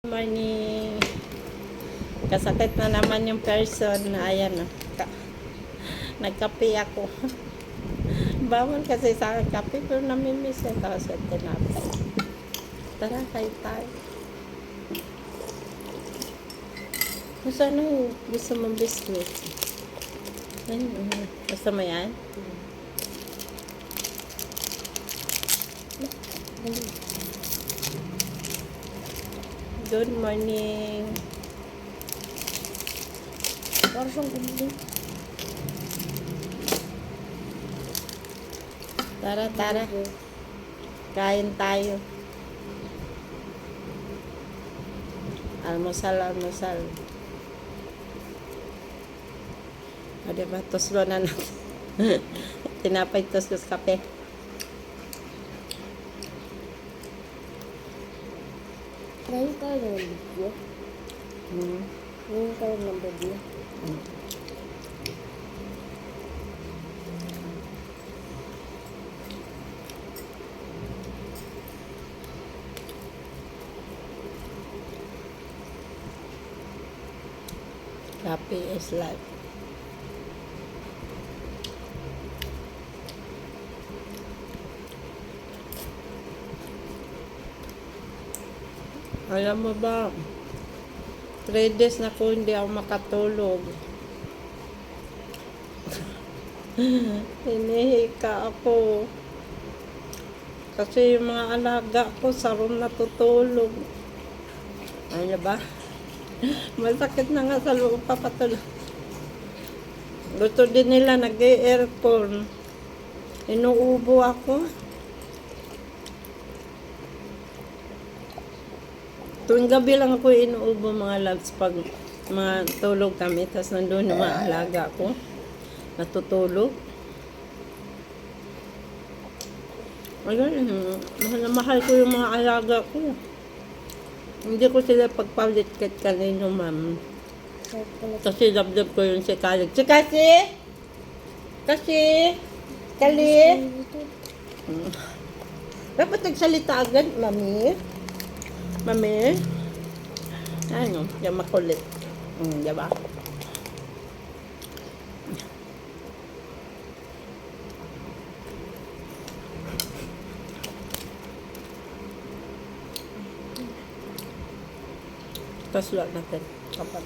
Morning. Kasakit na naman yung person na ayan na. Nagkape ako. Bawal kasi sa akin kape pero namimiss eh. Tapos at tinapay. Tara, kayo tayo. Kung saan ang gusto mong biscuit? Ayun. Gusto mo yan? Good morning. Para siyang gulo. Tara, tara. Kain tayo. Almusal, almusal. O diba, tuslo na natin. Tinapay, tuslos, kape. Ngayon ka ng video. Ngayon ka ng video. Happy is life. Alam mo ba, 3 days na ko hindi ako makatulog. Hinihika ako. Kasi yung mga alaga ko sa room natutulog. Ano ba? Masakit na nga sa loob papatulog. Gusto din nila nag-aircon. Inuubo ako. Tuwing gabi lang ako inuubo mga loves pag mga tulog kami. Tapos nandun yung mga alaga ko. Natutulog. Ayun, mahal na mahal ko yung mga alaga ko. Hindi ko sila pagpalit kahit kanino, ma'am. Kasi labdab ko yung si Kalik. Si Kasi! Kasi! Kali! Dapat nagsalita agad, mami. Mami? Ano? Yung makulit. Diba? Tapos luwag natin. Kapag